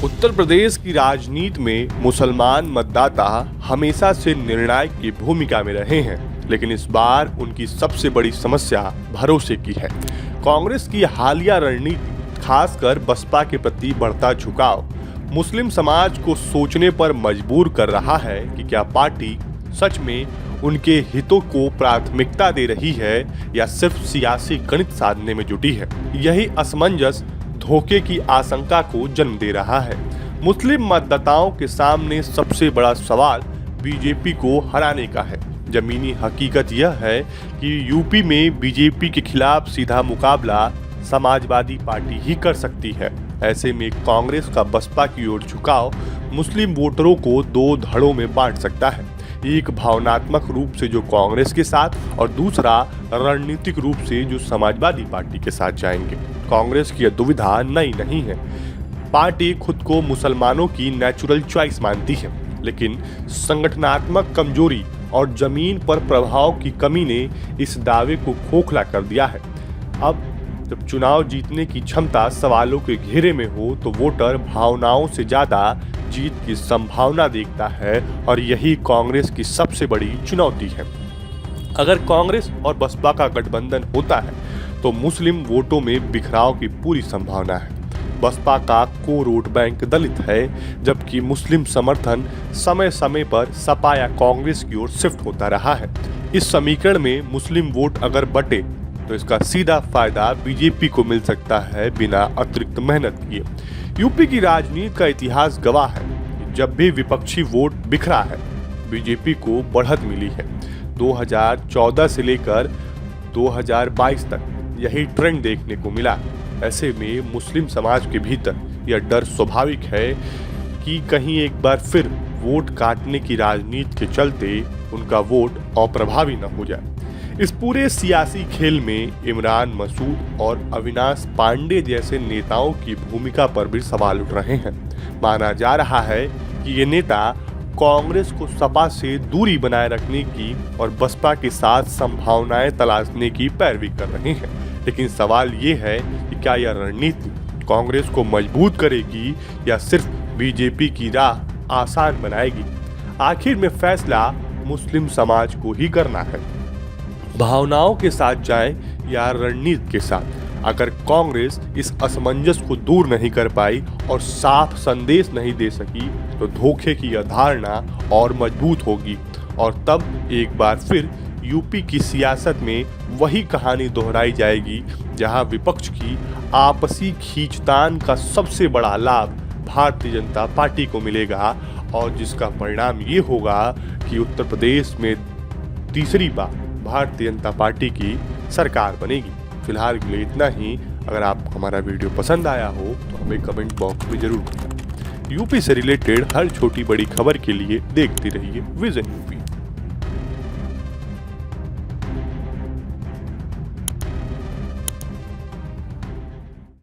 उत्तर प्रदेश की राजनीति में मुसलमान मतदाता हमेशा से निर्णायक की भूमिका में रहे हैं, लेकिन इस बार उनकी सबसे बड़ी समस्या भरोसे की है। कांग्रेस की हालिया रणनीति, खासकर बसपा के प्रति बढ़ता झुकाव, मुस्लिम समाज को सोचने पर मजबूर कर रहा है कि क्या पार्टी सच में उनके हितों को प्राथमिकता दे रही है या सिर्फ सियासी गणित साधने में जुटी है। यही असमंजस धोखे की आशंका को जन्म दे रहा है। मुस्लिम मतदाताओं के सामने सबसे बड़ा सवाल बीजेपी को हराने का है। जमीनी हकीकत यह है कि यूपी में बीजेपी के खिलाफ सीधा मुकाबला समाजवादी पार्टी ही कर सकती है। ऐसे में कांग्रेस का बसपा की ओर झुकाव मुस्लिम वोटरों को दो धड़ों में बांट सकता है, एक भावनात्मक रूप से जो कांग्रेस के साथ और दूसरा रणनीतिक रूप से जो समाजवादी पार्टी के साथ जाएंगे। कांग्रेस की यह दुविधा नई नहीं है। पार्टी खुद को मुसलमानों की नेचुरल चॉइस मानती है, लेकिन संगठनात्मक कमजोरी और जमीन पर प्रभाव की कमी ने इस दावे को खोखला कर दिया है। अब जब चुनाव जीतने की क्षमता सवालों के घेरे में हो तो वोटर भावनाओं से ज्यादा जीत की संभावना देखता है, और यही कांग्रेस की सबसे बड़ी चुनौती है। अगर कांग्रेस और बसपा का गठबंधन होता है तो मुस्लिम वोटों में बिखराव की पूरी संभावना है। बसपा का कोर वोट बैंक दलित है, जबकि मुस्लिम समर्थन समय समय पर सपा या कांग्रेस की ओर शिफ्ट होता रहा है। इस समीकरण में मुस्लिम वोट अगर बटे तो इसका सीधा फायदा बीजेपी को मिल सकता है बिना अतिरिक्त मेहनत किए। यूपी की राजनीति का इतिहास गवाह है कि जब भी विपक्षी वोट बिखरा है, बीजेपी को बढ़त मिली है। 2014 से लेकर 2022 तक यही ट्रेंड देखने को मिला। ऐसे में मुस्लिम समाज के भीतर यह डर स्वाभाविक है कि कहीं एक बार फिर वोट काटने की राजनीति के चलते उनका वोट अप्रभावी न हो जाए। इस पूरे सियासी खेल में इमरान मसूद और अविनाश पांडे जैसे नेताओं की भूमिका पर भी सवाल उठ रहे हैं। माना जा रहा है कि ये नेता कांग्रेस को सपा से दूरी बनाए रखने की और बसपा के साथ संभावनाएं तलाशने की पैरवी कर रहे हैं। लेकिन सवाल ये है कि क्या यह रणनीति कांग्रेस को मजबूत करेगी या सिर्फ बीजेपी की राह आसान बनाएगी। आखिर में फैसला मुस्लिम समाज को ही करना है, भावनाओं के साथ जाए या रणनीति के साथ। अगर कांग्रेस इस असमंजस को दूर नहीं कर पाई और साफ संदेश नहीं दे सकी तो धोखे की यह धारणा और मजबूत होगी, और तब एक बार फिर यूपी की सियासत में वही कहानी दोहराई जाएगी जहां विपक्ष की आपसी खींचतान का सबसे बड़ा लाभ भारतीय जनता पार्टी को मिलेगा, और जिसका परिणाम ये होगा कि उत्तर प्रदेश में तीसरी बार भारतीय जनता पार्टी की सरकार बनेगी। फिलहाल के लिए इतना ही। अगर आपको हमारा वीडियो पसंद आया हो तो हमें कमेंट बॉक्स में जरूर बताएं। यूपी से रिलेटेड हर छोटी बड़ी खबर के लिए देखते रहिए विजन यूपी।